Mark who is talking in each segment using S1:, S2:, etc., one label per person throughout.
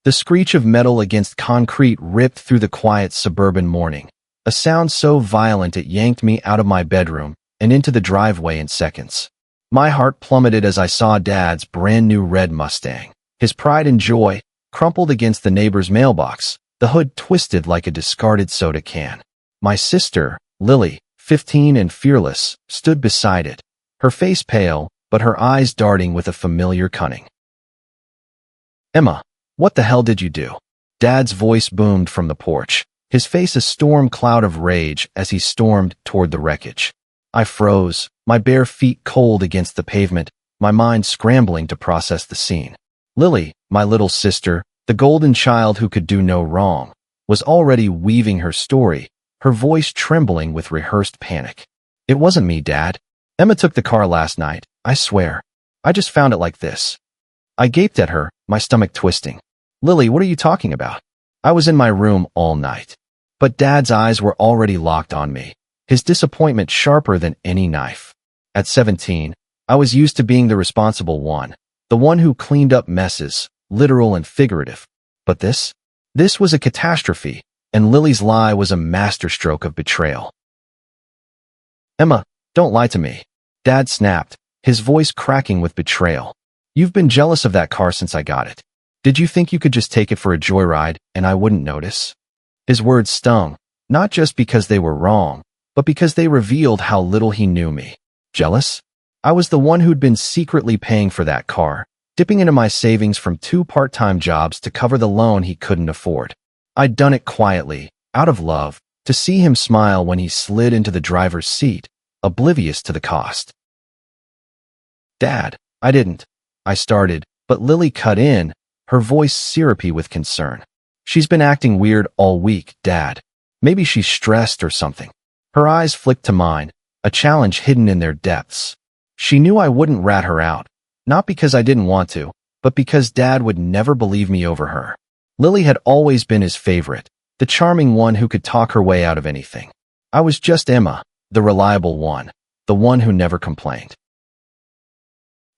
S1: The screech of metal against concrete ripped through the quiet suburban morning, a sound so violent it yanked me out of my bedroom and into the driveway in seconds. My heart plummeted as I saw Dad's brand-new red Mustang. His pride and joy crumpled against the neighbor's mailbox, the hood twisted like a discarded soda can. My sister, Lily, 15 and fearless, stood beside it, her face pale, but her eyes darting with a familiar cunning. "Emma, what the hell did you do?" Dad's voice boomed from the porch, his face a storm cloud of rage as he stormed toward the wreckage. I froze, my bare feet cold against the pavement, my mind scrambling to process the scene. Lily, my little sister, the golden child who could do no wrong, was already weaving her story, her voice trembling with rehearsed panic. "It wasn't me, Dad. Emma took the car last night, I swear. I just found it like this." I gaped at her, my stomach twisting. "Lily, what are you talking about? I was in my room all night." But Dad's eyes were already locked on me, his disappointment sharper than any knife. At 17, I was used to being the responsible one, the one who cleaned up messes, literal and figurative. But this was a catastrophe, and Lily's lie was a masterstroke of betrayal. "Emma, don't lie to me," Dad snapped, his voice cracking with betrayal. "You've been jealous of that car since I got it. Did you think you could just take it for a joyride and I wouldn't notice?" His words stung, not just because they were wrong, but because they revealed how little he knew me. Jealous? I was the one who'd been secretly paying for that car, dipping into my savings from 2 part-time jobs to cover the loan he couldn't afford. I'd done it quietly, out of love, to see him smile when he slid into the driver's seat, oblivious to the cost. "Dad, I didn't," I started, but Lily cut in, her voice syrupy with concern. "She's been acting weird all week, Dad. Maybe she's stressed or something." Her eyes flicked to mine, a challenge hidden in their depths. She knew I wouldn't rat her out, not because I didn't want to, but because Dad would never believe me over her. Lily had always been his favorite, the charming one who could talk her way out of anything. I was just Emma, the reliable one, the one who never complained.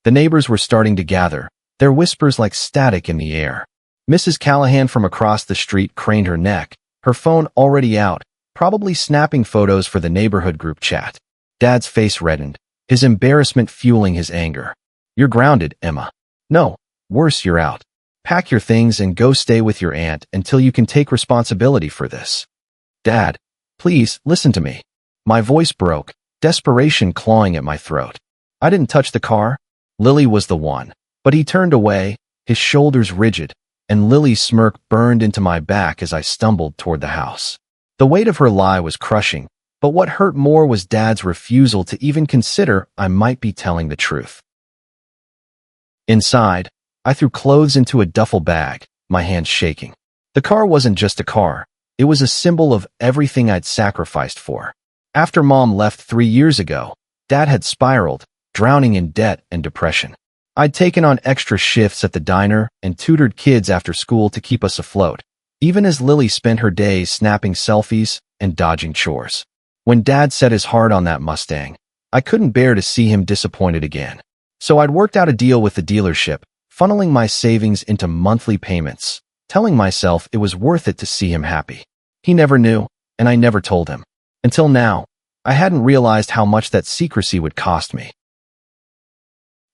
S1: The neighbors were starting to gather, their whispers like static in the air. Mrs. Callahan from across the street craned her neck, her phone already out, probably snapping photos for the neighborhood group chat. Dad's face reddened, his embarrassment fueling his anger. "You're grounded, Emma. No, worse, you're out. Pack your things and go stay with your aunt until you can take responsibility for this." "Dad, please, listen to me." My voice broke, desperation clawing at my throat. "I didn't touch the car." Lily was the one, but he turned away, his shoulders rigid, and Lily's smirk burned into my back as I stumbled toward the house. The weight of her lie was crushing, but what hurt more was Dad's refusal to even consider I might be telling the truth. Inside, I threw clothes into a duffel bag, my hands shaking. The car wasn't just a car, it was a symbol of everything I'd sacrificed for. After Mom left 3 years ago, Dad had spiraled, drowning in debt and depression. I'd taken on extra shifts at the diner and tutored kids after school to keep us afloat, even as Lily spent her days snapping selfies and dodging chores. When Dad set his heart on that Mustang, I couldn't bear to see him disappointed again. So I'd worked out a deal with the dealership, funneling my savings into monthly payments, telling myself it was worth it to see him happy. He never knew, and I never told him. Until now, I hadn't realized how much that secrecy would cost me.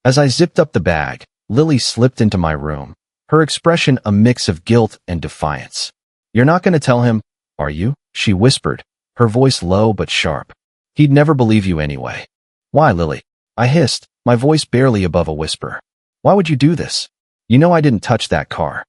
S1: As I zipped up the bag, Lily slipped into my room, her expression a mix of guilt and defiance. "You're not going to tell him, are you?" she whispered, her voice low but sharp. "He'd never believe you anyway." "Why, Lily?" I hissed, my voice barely above a whisper. "Why would you do this? You know I didn't touch that car."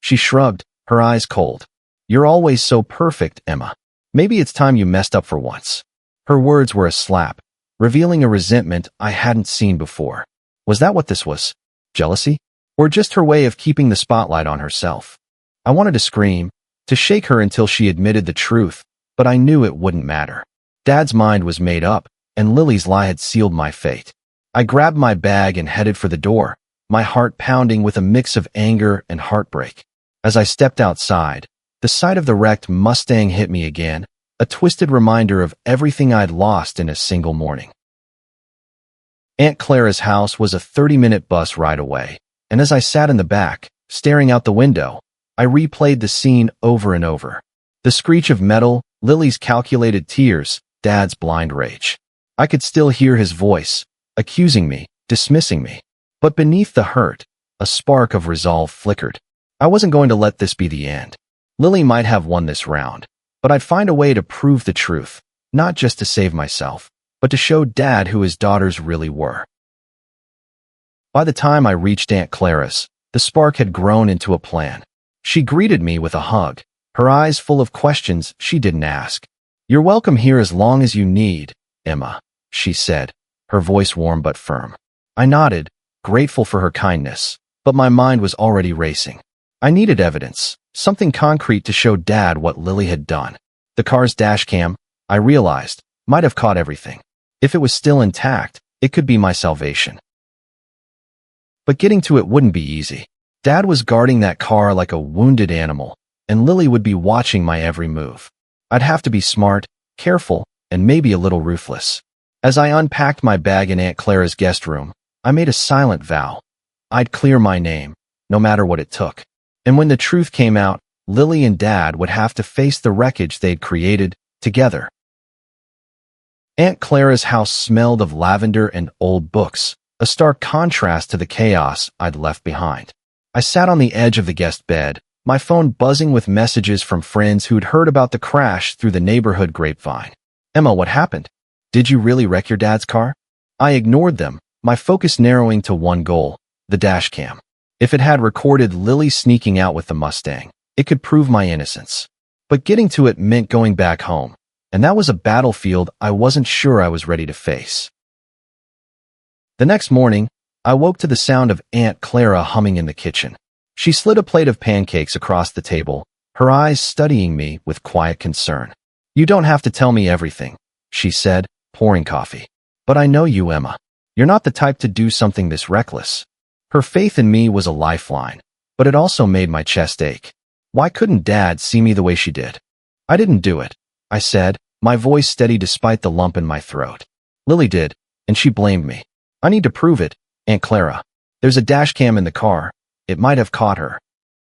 S1: She shrugged, her eyes cold. "You're always so perfect, Emma. Maybe it's time you messed up for once." Her words were a slap, revealing a resentment I hadn't seen before. Was that what this was? Jealousy? Or just her way of keeping the spotlight on herself? I wanted to scream, to shake her until she admitted the truth, but I knew it wouldn't matter. Dad's mind was made up, and Lily's lie had sealed my fate. I grabbed my bag and headed for the door, my heart pounding with a mix of anger and heartbreak. As I stepped outside, the sight of the wrecked Mustang hit me again, a twisted reminder of everything I'd lost in a single morning. Aunt Clara's house was a 30-minute bus ride away, and as I sat in the back, staring out the window, I replayed the scene over and over. The screech of metal, Lily's calculated tears, Dad's blind rage. I could still hear his voice, accusing me, dismissing me. But beneath the hurt, a spark of resolve flickered. I wasn't going to let this be the end. Lily might have won this round, but I'd find a way to prove the truth, not just to save myself, but to show Dad who his daughters really were. By the time I reached Aunt Clara's, the spark had grown into a plan. She greeted me with a hug, her eyes full of questions she didn't ask. "You're welcome here as long as you need, Emma," she said, her voice warm but firm. I nodded, grateful for her kindness, but my mind was already racing. I needed evidence, something concrete to show Dad what Lily had done. The car's dashcam, I realized, might have caught everything. If it was still intact, it could be my salvation. But getting to it wouldn't be easy. Dad was guarding that car like a wounded animal, and Lily would be watching my every move. I'd have to be smart, careful, and maybe a little ruthless. As I unpacked my bag in Aunt Clara's guest room, I made a silent vow. I'd clear my name, no matter what it took. And when the truth came out, Lily and Dad would have to face the wreckage they'd created, together. Aunt Clara's house smelled of lavender and old books, a stark contrast to the chaos I'd left behind. I sat on the edge of the guest bed, my phone buzzing with messages from friends who'd heard about the crash through the neighborhood grapevine. "Emma, what happened? Did you really wreck your dad's car?" I ignored them, my focus narrowing to one goal, the dashcam. If it had recorded Lily sneaking out with the Mustang, it could prove my innocence. But getting to it meant going back home, and that was a battlefield I wasn't sure I was ready to face. The next morning, I woke to the sound of Aunt Clara humming in the kitchen. She slid a plate of pancakes across the table, her eyes studying me with quiet concern. "You don't have to tell me everything," she said, pouring coffee. "But I know you, Emma. You're not the type to do something this reckless." Her faith in me was a lifeline, but it also made my chest ache. Why couldn't Dad see me the way she did? "I didn't do it," I said, my voice steady despite the lump in my throat. "Lily did, and she blamed me. I need to prove it, Aunt Clara. There's a dashcam in the car. It might have caught her."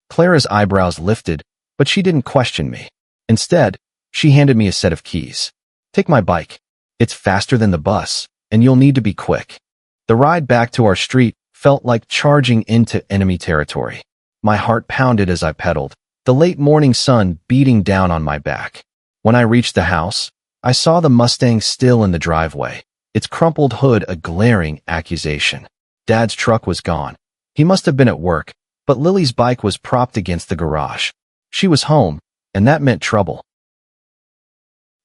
S1: Clara's eyebrows lifted, but she didn't question me. Instead, she handed me a set of keys. "Take my bike. It's faster than the bus, and you'll need to be quick." The ride back to our street felt like charging into enemy territory. My heart pounded as I pedaled, the late morning sun beating down on my back. When I reached the house, I saw the Mustang still in the driveway, its crumpled hood a glaring accusation. Dad's truck was gone. He must have been at work, but Lily's bike was propped against the garage. She was home, and that meant trouble.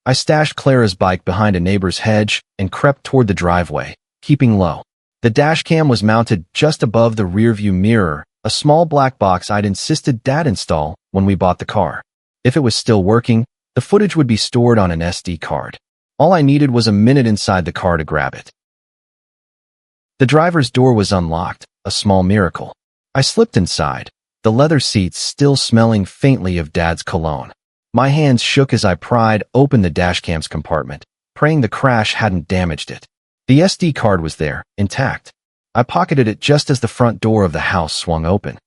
S1: I stashed Clara's bike behind a neighbor's hedge and crept toward the driveway, keeping low. The dashcam was mounted just above the rearview mirror, a small black box I'd insisted Dad install when we bought the car. If it was still working, the footage would be stored on an SD card. All I needed was a minute inside the car to grab it. The driver's door was unlocked, a small miracle. I slipped inside, the leather seats still smelling faintly of Dad's cologne. My hands shook as I pried open the dashcam's compartment, praying the crash hadn't damaged it. The SD card was there, intact. I pocketed it just as the front door of the house swung open.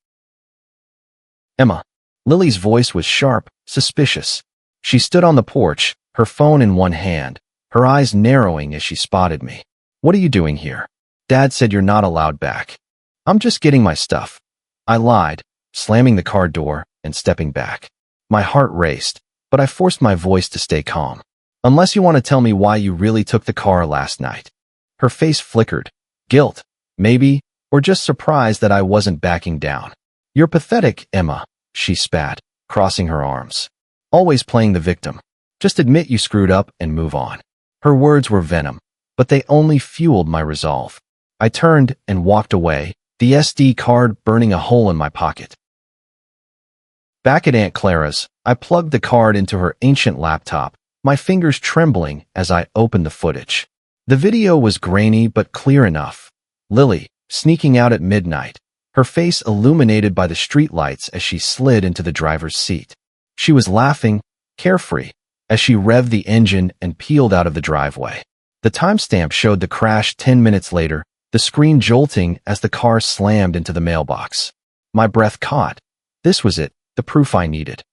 S1: "Emma." Lily's voice was sharp, suspicious. She stood on the porch, her phone in one hand, her eyes narrowing as she spotted me. "What are you doing here? Dad said you're not allowed back." "I'm just getting my stuff," I lied, slamming the car door and stepping back. My heart raced, but I forced my voice to stay calm. "Unless you want to tell me why you really took the car last night." Her face flickered. Guilt, maybe, or just surprise that I wasn't backing down. "You're pathetic, Emma," she spat, crossing her arms. "Always playing the victim. Just admit you screwed up and move on." Her words were venom, but they only fueled my resolve. I turned and walked away, the SD card burning a hole in my pocket. Back at Aunt Clara's, I plugged the card into her ancient laptop, my fingers trembling as I opened the footage. The video was grainy but clear enough. Lily, sneaking out at midnight, her face illuminated by the streetlights as she slid into the driver's seat. She was laughing, carefree, as she revved the engine and peeled out of the driveway. The timestamp showed the crash 10 minutes later, the screen jolting as the car slammed into the mailbox. My breath caught. This was it, the proof I needed.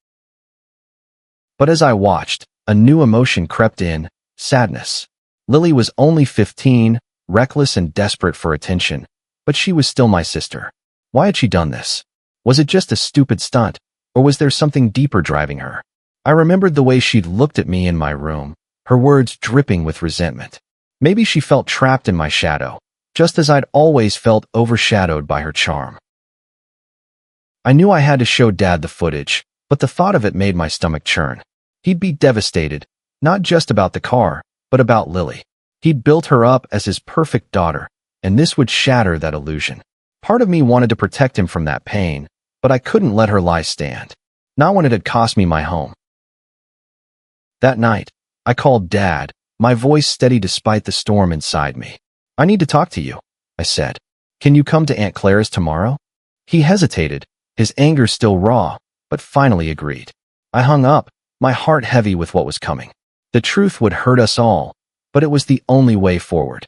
S1: But as I watched, a new emotion crept in, sadness. Lily was only 15, reckless and desperate for attention, but she was still my sister. Why had she done this? Was it just a stupid stunt, or was there something deeper driving her? I remembered the way she'd looked at me in my room, her words dripping with resentment. Maybe she felt trapped in my shadow, just as I'd always felt overshadowed by her charm. I knew I had to show Dad the footage, but the thought of it made my stomach churn. He'd be devastated, not just about the car, but about Lily. He'd built her up as his perfect daughter, and this would shatter that illusion. Part of me wanted to protect him from that pain, but I couldn't let her lie stand. Not when it had cost me my home. That night, I called Dad, my voice steady despite the storm inside me. "I need to talk to you," I said. "Can you come to Aunt Clara's tomorrow?" He hesitated, his anger still raw, but finally agreed. I hung up, my heart heavy with what was coming. The truth would hurt us all, but it was the only way forward.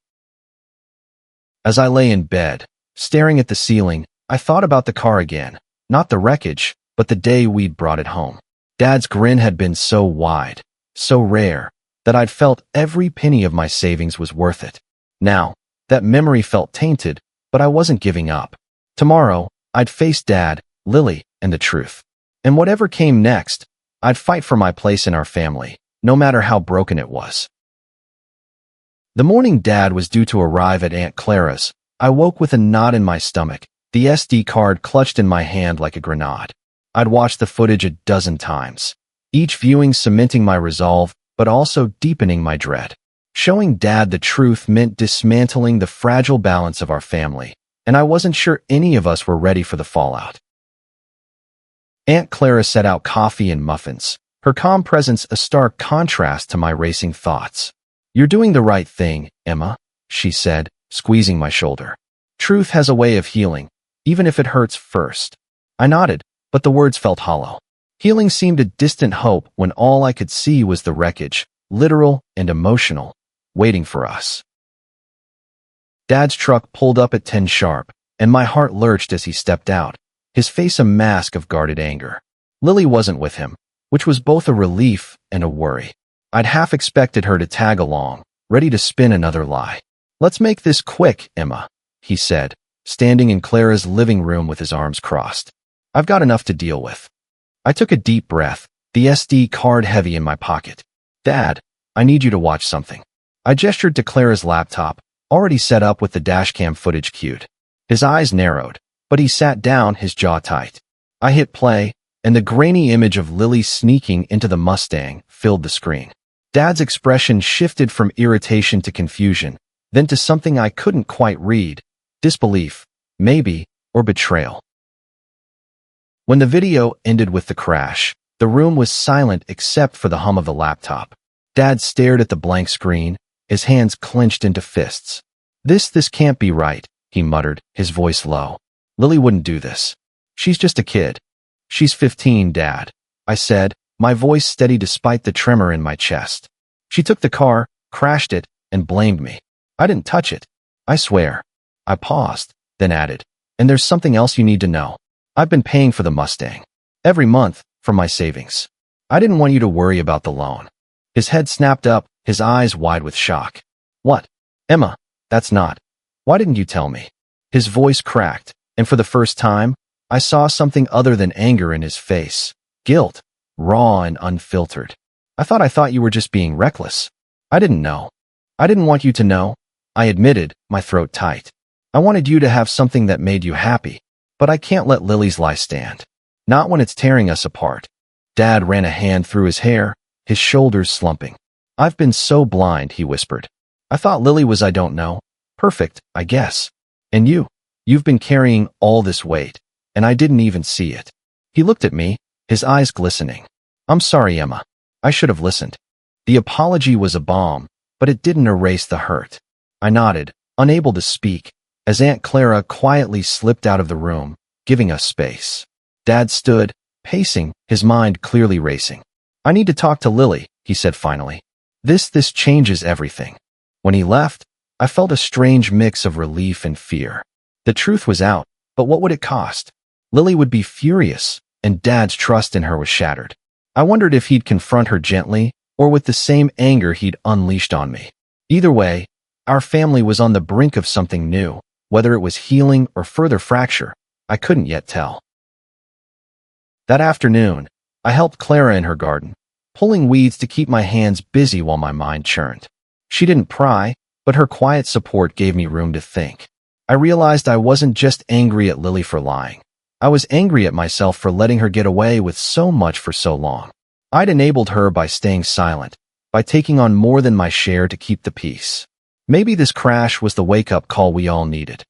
S1: As I lay in bed, staring at the ceiling, I thought about the car again, not the wreckage, but the day we'd brought it home. Dad's grin had been so wide, so rare, that I'd felt every penny of my savings was worth it. Now, that memory felt tainted, but I wasn't giving up. Tomorrow, I'd face Dad, Lily, and the truth. And whatever came next, I'd fight for my place in our family, no matter how broken it was. The morning Dad was due to arrive at Aunt Clara's, I woke with a knot in my stomach, the SD card clutched in my hand like a grenade. I'd watched the footage a dozen times, each viewing cementing my resolve, but also deepening my dread. Showing Dad the truth meant dismantling the fragile balance of our family, and I wasn't sure any of us were ready for the fallout. Aunt Clara set out coffee and muffins, her calm presence a stark contrast to my racing thoughts. "You're doing the right thing, Emma," she said, squeezing my shoulder. "Truth has a way of healing, even if it hurts first." I nodded, but the words felt hollow. Healing seemed a distant hope when all I could see was the wreckage, literal and emotional, waiting for us. Dad's truck pulled up at 10 sharp, and my heart lurched as he stepped out, his face a mask of guarded anger. Lily wasn't with him, which was both a relief and a worry. I'd half expected her to tag along, ready to spin another lie. "Let's make this quick, Emma," he said, standing in Clara's living room with his arms crossed. "I've got enough to deal with." I took a deep breath, the SD card heavy in my pocket. "Dad, I need you to watch something." I gestured to Clara's laptop, already set up with the dashcam footage queued. His eyes narrowed, but he sat down, his jaw tight. I hit play, and the grainy image of Lily sneaking into the Mustang filled the screen. Dad's expression shifted from irritation to confusion, then to something I couldn't quite read, disbelief, maybe, or betrayal. When the video ended with the crash, the room was silent except for the hum of the laptop. Dad stared at the blank screen, his hands clenched into fists. This can't be right," he muttered, his voice low. "Lily wouldn't do this. She's just a kid." "She's 15, Dad," I said, my voice steady despite the tremor in my chest. "She took the car, crashed it, and blamed me. I didn't touch it. I swear." I paused, then added, "And there's something else you need to know. I've been paying for the Mustang. Every month, from my savings. I didn't want you to worry about the loan." His head snapped up, his eyes wide with shock. "What? Emma, that's not. Why didn't you tell me?" His voice cracked, and for the first time, I saw something other than anger in his face. Guilt, raw and unfiltered. I thought you were just being reckless." "I didn't know. I didn't want you to know," I admitted, my throat tight. "I wanted you to have something that made you happy, but I can't let Lily's lie stand. Not when it's tearing us apart." Dad ran a hand through his hair, his shoulders slumping. "I've been so blind," he whispered. "I thought Lily was, I don't know, perfect, I guess. And you've been carrying all this weight, and I didn't even see it." He looked at me, his eyes glistening. "I'm sorry, Emma. I should have listened." The apology was a balm, but it didn't erase the hurt. I nodded, unable to speak, as Aunt Clara quietly slipped out of the room, giving us space. Dad stood, pacing, his mind clearly racing. "I need to talk to Lily," he said finally. This changes everything." When he left, I felt a strange mix of relief and fear. The truth was out, but what would it cost? Lily would be furious, and Dad's trust in her was shattered. I wondered if he'd confront her gently or with the same anger he'd unleashed on me. Either way, our family was on the brink of something new. Whether it was healing or further fracture, I couldn't yet tell. That afternoon, I helped Clara in her garden, pulling weeds to keep my hands busy while my mind churned. She didn't pry, but her quiet support gave me room to think. I realized I wasn't just angry at Lily for lying. I was angry at myself for letting her get away with so much for so long. I'd enabled her by staying silent, by taking on more than my share to keep the peace. Maybe this crash was the wake-up call we all needed.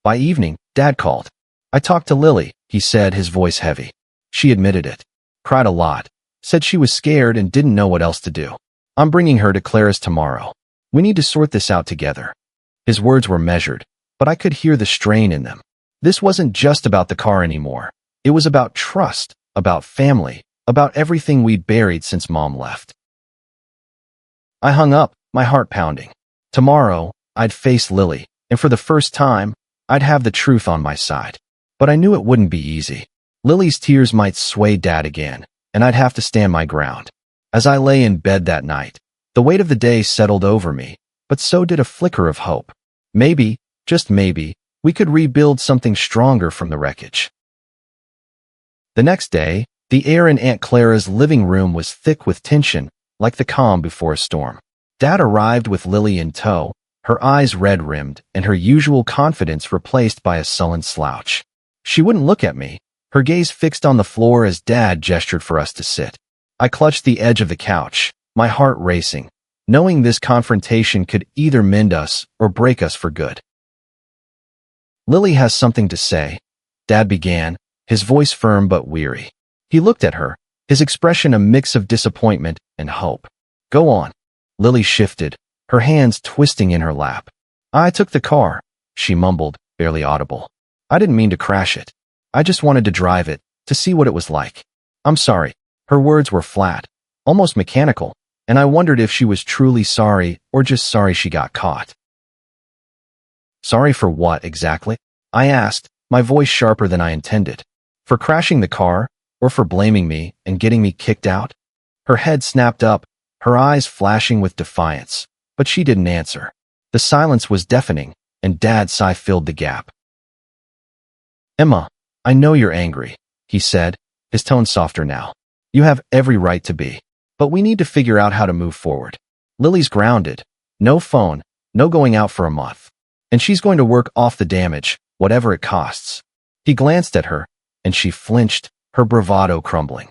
S1: By evening, Dad called. I talked to Lily, he said, his voice heavy. She admitted it. Cried a lot. Said she was scared and didn't know what else to do. I'm bringing her to Clara's tomorrow. We need to sort this out together. His words were measured, but I could hear the strain in them. This wasn't just about the car anymore. It was about trust, about family, about everything we'd buried since Mom left. I hung up, my heart pounding. Tomorrow, I'd face Lily, and for the first time, I'd have the truth on my side. But I knew it wouldn't be easy. Lily's tears might sway Dad again, and I'd have to stand my ground. As I lay in bed that night, the weight of the day settled over me, but so did a flicker of hope. Maybe, just maybe, we could rebuild something stronger from the wreckage. The next day, the air in Aunt Clara's living room was thick with tension, like the calm before a storm. Dad arrived with Lily in tow, her eyes red-rimmed and her usual confidence replaced by a sullen slouch. She wouldn't look at me, her gaze fixed on the floor as Dad gestured for us to sit. I clutched the edge of the couch, my heart racing, knowing this confrontation could either mend us or break us for good. Lily has something to say, Dad began, his voice firm but weary. He looked at her, his expression a mix of disappointment and hope. Go on. Lily shifted, her hands twisting in her lap. I took the car, she mumbled, barely audible. I didn't mean to crash it. I just wanted to drive it, to see what it was like. I'm sorry. Her words were flat, almost mechanical, and I wondered if she was truly sorry or just sorry she got caught. Sorry for what exactly? I asked, my voice sharper than I intended. For crashing the car, or for blaming me and getting me kicked out? Her head snapped up, her eyes flashing with defiance, but she didn't answer. The silence was deafening, and Dad's sigh filled the gap. Emma, I know you're angry, he said, his tone softer now. You have every right to be. But we need to figure out how to move forward. Lily's grounded. No phone, no going out for a month. And she's going to work off the damage, whatever it costs. He glanced at her, and she flinched, her bravado crumbling.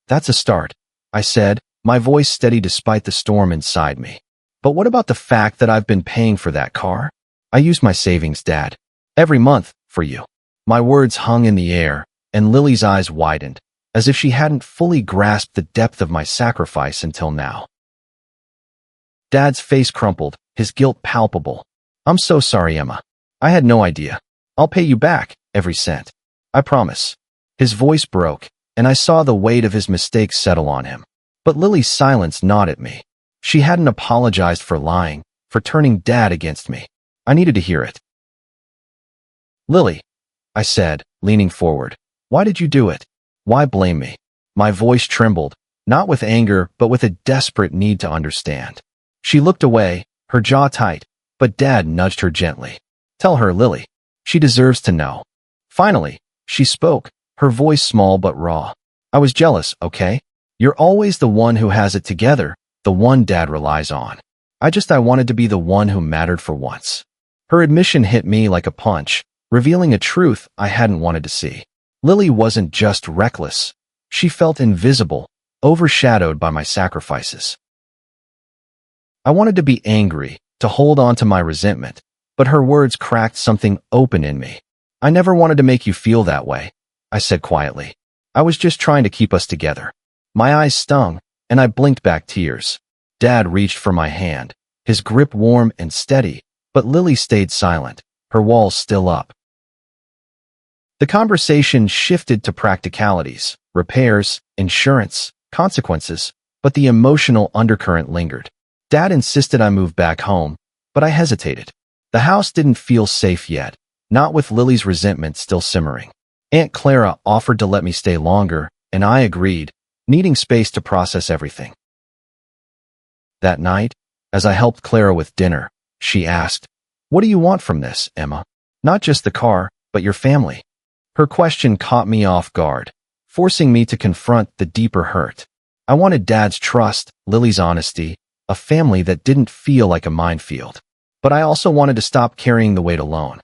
S1: That's a start, I said, my voice steady despite the storm inside me. But what about the fact that I've been paying for that car? I use my savings, Dad. Every month, for you. My words hung in the air, and Lily's eyes widened, as if she hadn't fully grasped the depth of my sacrifice until now. Dad's face crumpled, his guilt palpable. I'm so sorry, Emma. I had no idea. I'll pay you back, every cent. I promise. His voice broke, and I saw the weight of his mistake settle on him. But Lily's silence gnawed at me. She hadn't apologized for lying, for turning Dad against me. I needed to hear it. Lily, I said, leaning forward, why did you do it? Why blame me? My voice trembled, not with anger, but with a desperate need to understand. She looked away, her jaw tight, but Dad nudged her gently. Tell her, Lily. She deserves to know. Finally, she spoke, her voice small but raw. I was jealous, okay? You're always the one who has it together, the one Dad relies on. I wanted to be the one who mattered for once. Her admission hit me like a punch, revealing a truth I hadn't wanted to see. Lily wasn't just reckless. She felt invisible, overshadowed by my sacrifices. I wanted to be angry, to hold on to my resentment, but her words cracked something open in me. I never wanted to make you feel that way, I said quietly. I was just trying to keep us together. My eyes stung, and I blinked back tears. Dad reached for my hand, his grip warm and steady, but Lily stayed silent, her walls still up. The conversation shifted to practicalities, repairs, insurance, consequences, but the emotional undercurrent lingered. Dad insisted I move back home, but I hesitated. The house didn't feel safe yet, not with Lily's resentment still simmering. Aunt Clara offered to let me stay longer, and I agreed, needing space to process everything. That night, as I helped Clara with dinner, she asked, "What do you want from this, Emma? Not just the car, but your family." Her question caught me off guard, forcing me to confront the deeper hurt. I wanted Dad's trust, Lily's honesty, a family that didn't feel like a minefield. But I also wanted to stop carrying the weight alone.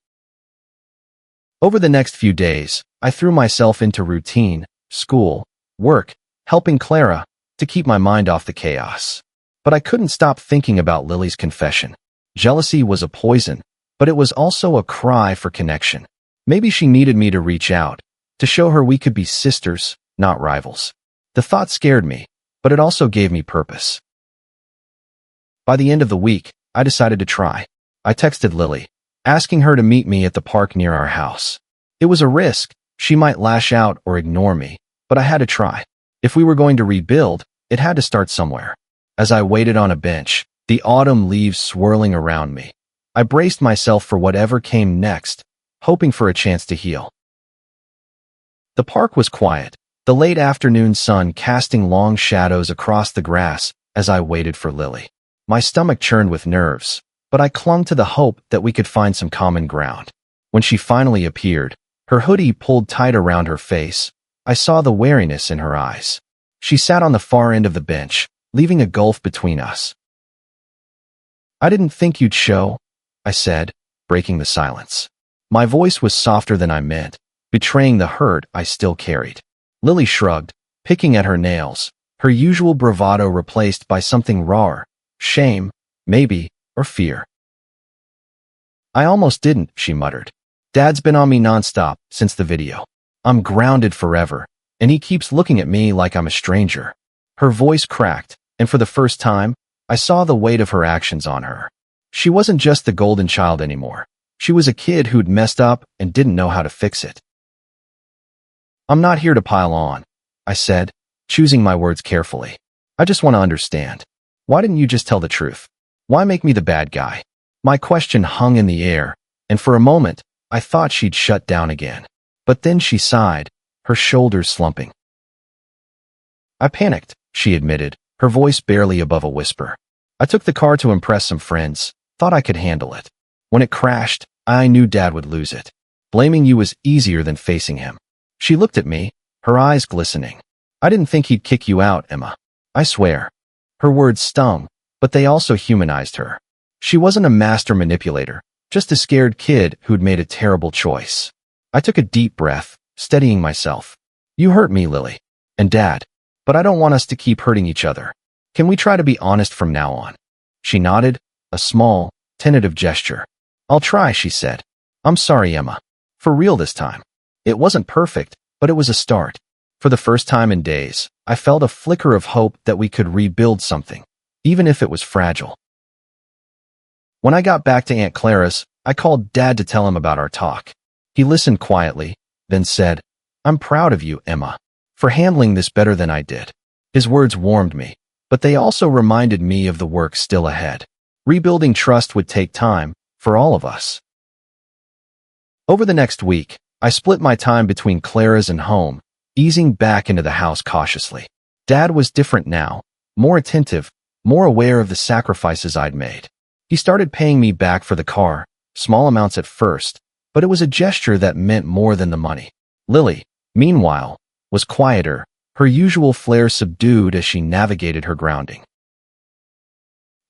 S1: Over the next few days, I threw myself into routine, school, work, helping Clara, to keep my mind off the chaos. But I couldn't stop thinking about Lily's confession. Jealousy was a poison, but it was also a cry for connection. Maybe she needed me to reach out, to show her we could be sisters, not rivals. The thought scared me, but it also gave me purpose. By the end of the week, I decided to try. I texted Lily, asking her to meet me at the park near our house. It was a risk. She might lash out or ignore me, but I had to try. If we were going to rebuild, it had to start somewhere. As I waited on a bench, the autumn leaves swirling around me, I braced myself for whatever came next, hoping for a chance to heal. The park was quiet, the late afternoon sun casting long shadows across the grass as I waited for Lily. My stomach churned with nerves, but I clung to the hope that we could find some common ground. When she finally appeared, her hoodie pulled tight around her face, I saw the wariness in her eyes. She sat on the far end of the bench, leaving a gulf between us. "I didn't think you'd show," I said, breaking the silence. My voice was softer than I meant, betraying the hurt I still carried. Lily shrugged, picking at her nails, her usual bravado replaced by something rawer, shame, maybe, or fear. "I almost didn't," she muttered. "Dad's been on me nonstop since the video. I'm grounded forever, and he keeps looking at me like I'm a stranger." Her voice cracked, and for the first time, I saw the weight of her actions on her. She wasn't just the golden child anymore. She was a kid who'd messed up and didn't know how to fix it. "I'm not here to pile on," I said, choosing my words carefully. "I just want to understand. Why didn't you just tell the truth? Why make me the bad guy?" My question hung in the air, and for a moment, I thought she'd shut down again. But then she sighed, her shoulders slumping. "I panicked," she admitted, her voice barely above a whisper. "I took the car to impress some friends, thought I could handle it. When it crashed, I knew Dad would lose it. Blaming you was easier than facing him." She looked at me, her eyes glistening. "I didn't think he'd kick you out, Emma. I swear." Her words stung, but they also humanized her. She wasn't a master manipulator, just a scared kid who'd made a terrible choice. I took a deep breath, steadying myself. "You hurt me, Lily. And Dad. But I don't want us to keep hurting each other. Can we try to be honest from now on?" She nodded, a small, tentative gesture. "I'll try," she said. "I'm sorry, Emma. For real this time. It wasn't perfect, but it was a start." For the first time in days, I felt a flicker of hope that we could rebuild something, even if it was fragile. When I got back to Aunt Clara's, I called Dad to tell him about our talk. He listened quietly, then said, "I'm proud of you, Emma, for handling this better than I did." His words warmed me, but they also reminded me of the work still ahead. Rebuilding trust would take time, for all of us. Over the next week, I split my time between Clara's and home, easing back into the house cautiously. Dad was different now, more attentive, more aware of the sacrifices I'd made. He started paying me back for the car, small amounts at first, but it was a gesture that meant more than the money. Lily, meanwhile, was quieter, her usual flair subdued as she navigated her grounding.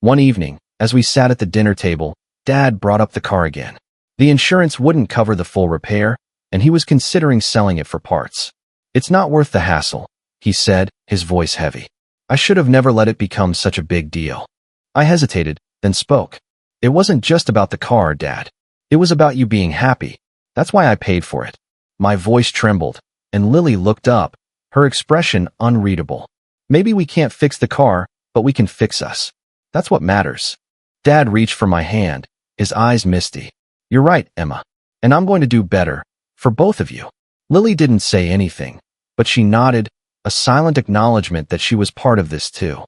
S1: One evening, as we sat at the dinner table, Dad brought up the car again. The insurance wouldn't cover the full repair, and he was considering selling it for parts. "It's not worth the hassle," he said, his voice heavy. "I should have never let it become such a big deal." I hesitated, then spoke. "It wasn't just about the car, Dad. It was about you being happy. That's why I paid for it." My voice trembled, and Lily looked up, her expression unreadable. "Maybe we can't fix the car, but we can fix us. That's what matters." Dad reached for my hand, his eyes misty. "You're right, Emma. And I'm going to do better, for both of you." Lily didn't say anything, but she nodded, a silent acknowledgement that she was part of this too.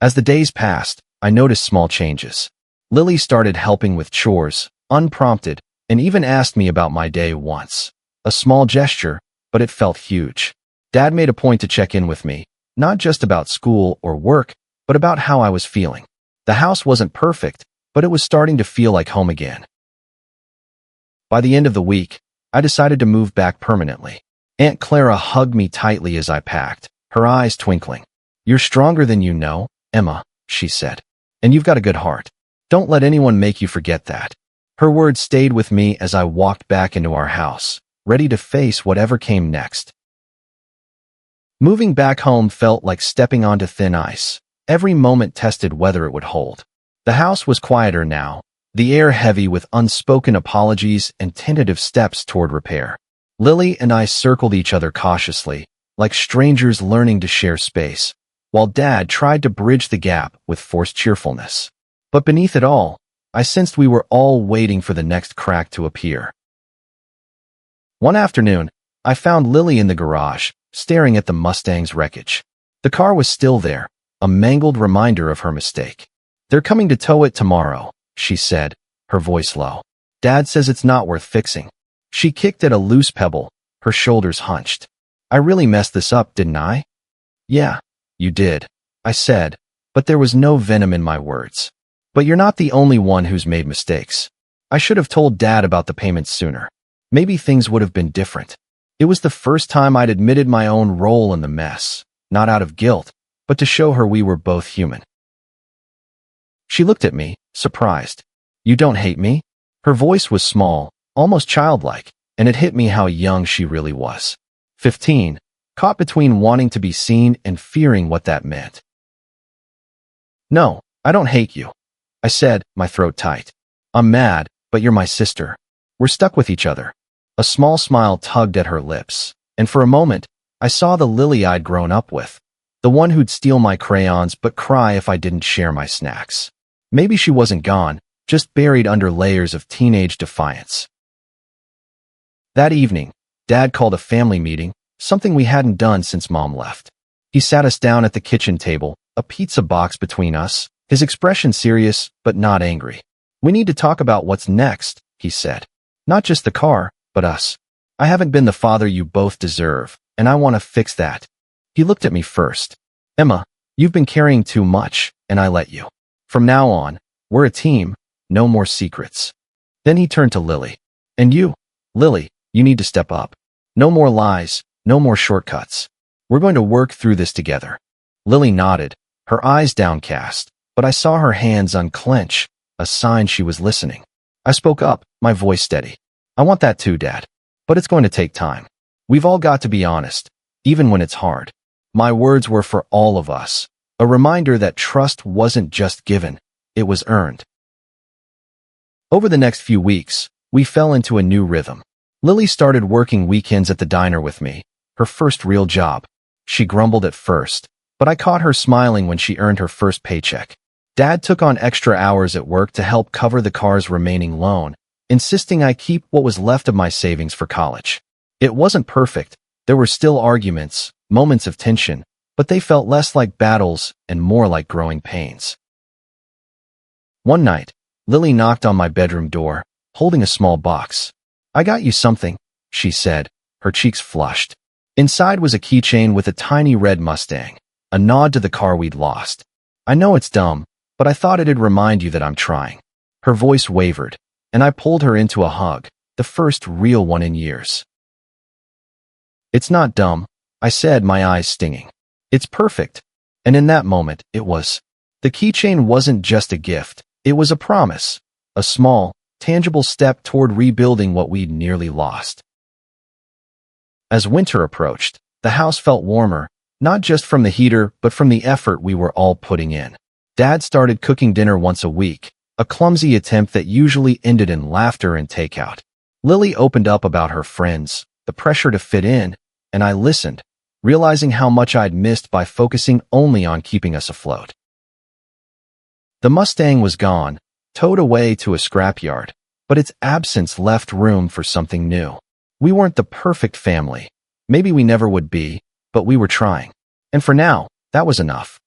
S1: As the days passed, I noticed small changes. Lily started helping with chores, unprompted, and even asked me about my day once. A small gesture, but it felt huge. Dad made a point to check in with me, not just about school or work, but about how I was feeling. The house wasn't perfect, but it was starting to feel like home again. By the end of the week, I decided to move back permanently. Aunt Clara hugged me tightly as I packed, her eyes twinkling. "You're stronger than you know, Emma," she said. "And you've got a good heart. Don't let anyone make you forget that." Her words stayed with me as I walked back into our house, ready to face whatever came next. Moving back home felt like stepping onto thin ice. Every moment tested whether it would hold. The house was quieter now, the air heavy with unspoken apologies and tentative steps toward repair. Lily and I circled each other cautiously, like strangers learning to share space, while Dad tried to bridge the gap with forced cheerfulness. But beneath it all, I sensed we were all waiting for the next crack to appear. One afternoon, I found Lily in the garage, staring at the Mustang's wreckage. The car was still there, a mangled reminder of her mistake. "They're coming to tow it tomorrow," she said, her voice low. "Dad says it's not worth fixing." She kicked at a loose pebble, her shoulders hunched. "I really messed this up, didn't I?" "Yeah, you did," I said, but there was no venom in my words. "But you're not the only one who's made mistakes. I should have told Dad about the payments sooner. Maybe things would have been different." It was the first time I'd admitted my own role in the mess, not out of guilt, but to show her we were both human. She looked at me, surprised. "You don't hate me?" Her voice was small, almost childlike, and it hit me how young she really was. 15, caught between wanting to be seen and fearing what that meant. "No, I don't hate you," I said, my throat tight. "I'm mad, but you're my sister. We're stuck with each other." A small smile tugged at her lips, and for a moment, I saw the Lily I'd grown up with, the one who'd steal my crayons but cry if I didn't share my snacks. Maybe she wasn't gone, just buried under layers of teenage defiance. That evening, Dad called a family meeting, something we hadn't done since Mom left. He sat us down at the kitchen table, a pizza box between us, his expression serious but not angry. "We need to talk about what's next," he said. "Not just the car, but us. I haven't been the father you both deserve, and I want to fix that." He looked at me first. "Emma, you've been carrying too much, and I let you. From now on, we're a team, no more secrets." Then he turned to Lily. "And you, Lily, you need to step up. No more lies, no more shortcuts. We're going to work through this together." Lily nodded, her eyes downcast, but I saw her hands unclench, a sign she was listening. I spoke up, my voice steady. "I want that too, Dad. But it's going to take time. We've all got to be honest, even when it's hard." My words were for all of us, a reminder that trust wasn't just given, it was earned. Over the next few weeks, we fell into a new rhythm. Lily started working weekends at the diner with me, her first real job. She grumbled at first, but I caught her smiling when she earned her first paycheck. Dad took on extra hours at work to help cover the car's remaining loan, insisting I keep what was left of my savings for college. It wasn't perfect. There were still arguments, moments of tension, but they felt less like battles and more like growing pains. One night, Lily knocked on my bedroom door, holding a small box. "I got you something," she said, her cheeks flushed. Inside was a keychain with a tiny red Mustang, a nod to the car we'd lost. "I know it's dumb, but I thought it'd remind you that I'm trying." Her voice wavered, and I pulled her into a hug, the first real one in years. "It's not dumb," I said, my eyes stinging. "It's perfect." And in that moment, it was. The keychain wasn't just a gift, it was a promise, a small, tangible step toward rebuilding what we'd nearly lost. As winter approached, the house felt warmer, not just from the heater, but from the effort we were all putting in. Dad started cooking dinner once a week, a clumsy attempt that usually ended in laughter and takeout. Lily opened up about her friends, the pressure to fit in, and I listened, realizing how much I'd missed by focusing only on keeping us afloat. The Mustang was gone, towed away to a scrapyard, but its absence left room for something new. We weren't the perfect family. Maybe we never would be, but we were trying. And for now, that was enough.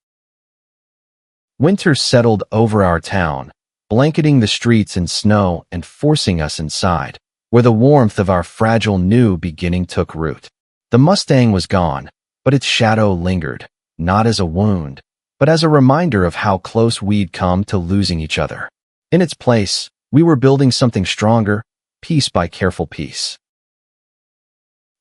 S1: Winter settled over our town, blanketing the streets in snow and forcing us inside, where the warmth of our fragile new beginning took root. The Mustang was gone, but its shadow lingered, not as a wound, but as a reminder of how close we'd come to losing each other. In its place, we were building something stronger, piece by careful piece.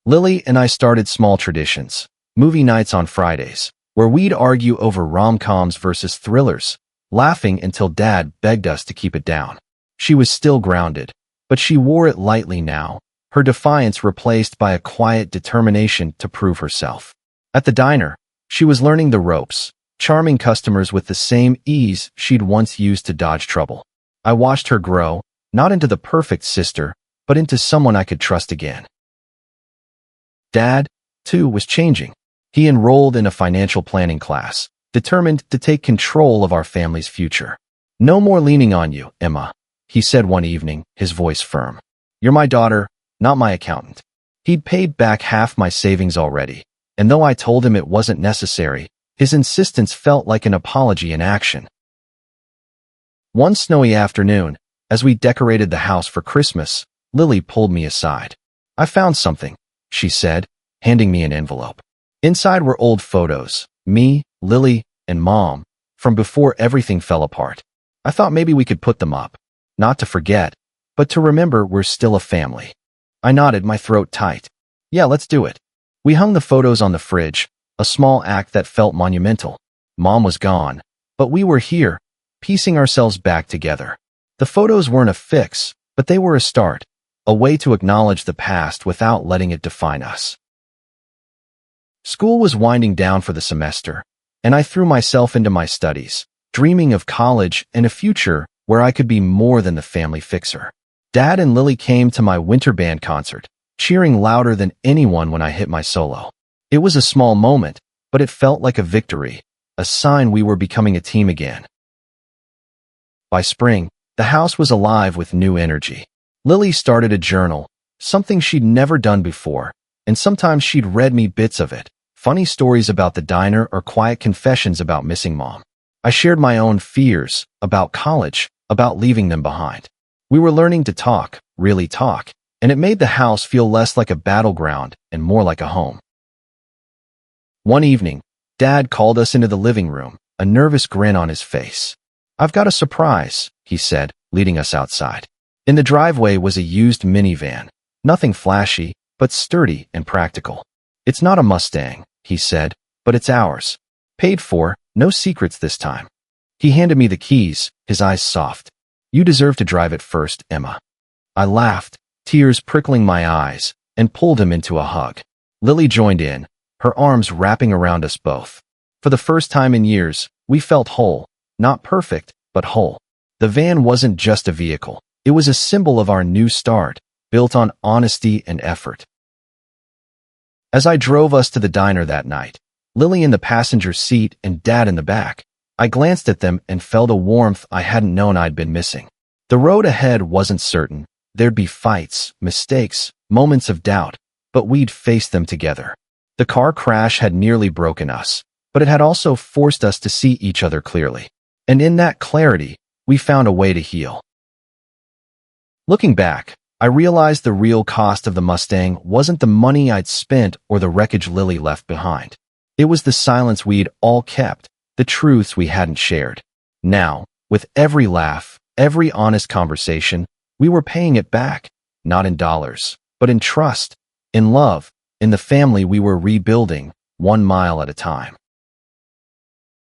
S1: Lily and I started small traditions, movie nights on Fridays, where we'd argue over rom-coms versus thrillers, laughing until Dad begged us to keep it down. She was still grounded, but she wore it lightly now, her defiance replaced by a quiet determination to prove herself. At the diner, she was learning the ropes, charming customers with the same ease she'd once used to dodge trouble. I watched her grow, not into the perfect sister, but into someone I could trust again. Dad, too, was changing. He enrolled in a financial planning class, determined to take control of our family's future. "No more leaning on you, Emma," he said one evening, his voice firm. "You're my daughter, not my accountant." He'd paid back half my savings already, and though I told him it wasn't necessary, his insistence felt like an apology in action. One snowy afternoon, as we decorated the house for Christmas, Lily pulled me aside. "I found something," she said, handing me an envelope. Inside were old photos, me, Lily, and Mom, from before everything fell apart. I thought maybe we could put them up, not to forget, but to remember we're still a family. I nodded, my throat tight. "Yeah, let's do it." We hung the photos on the fridge, a small act that felt monumental. Mom was gone, but we were here, piecing ourselves back together. The photos weren't a fix, but they were a start, a way to acknowledge the past without letting it define us. School was winding down for the semester, and I threw myself into my studies, dreaming of college and a future where I could be more than the family fixer. Dad and Lily came to my winter band concert, cheering louder than anyone when I hit my solo. It was a small moment, but it felt like a victory, a sign we were becoming a team again. By spring, the house was alive with new energy. Lily started a journal, something she'd never done before, and sometimes she'd read me bits of it, funny stories about the diner or quiet confessions about missing Mom. I shared my own fears, about college, about leaving them behind. We were learning to talk, really talk, and it made the house feel less like a battleground and more like a home. One evening, Dad called us into the living room, a nervous grin on his face. "I've got a surprise," he said, leading us outside. In the driveway was a used minivan, nothing flashy, but sturdy and practical. "It's not a Mustang," he said, "but it's ours. Paid for, no secrets this time." He handed me the keys, his eyes soft. "You deserve to drive it first, Emma." I laughed, tears prickling my eyes, and pulled him into a hug. Lily joined in, her arms wrapping around us both. For the first time in years, we felt whole, not perfect, but whole. The van wasn't just a vehicle. It was a symbol of our new start, built on honesty and effort. As I drove us to the diner that night, Lily in the passenger seat and Dad in the back, I glanced at them and felt a warmth I hadn't known I'd been missing. The road ahead wasn't certain. There'd be fights, mistakes, moments of doubt, but we'd face them together. The car crash had nearly broken us, but it had also forced us to see each other clearly. And in that clarity, we found a way to heal. Looking back, I realized the real cost of the Mustang wasn't the money I'd spent or the wreckage Lily left behind. It was the silence we'd all kept, the truths we hadn't shared. Now, with every laugh, every honest conversation, we were paying it back, not in dollars, but in trust, in love, in the family we were rebuilding, 1 mile at a time.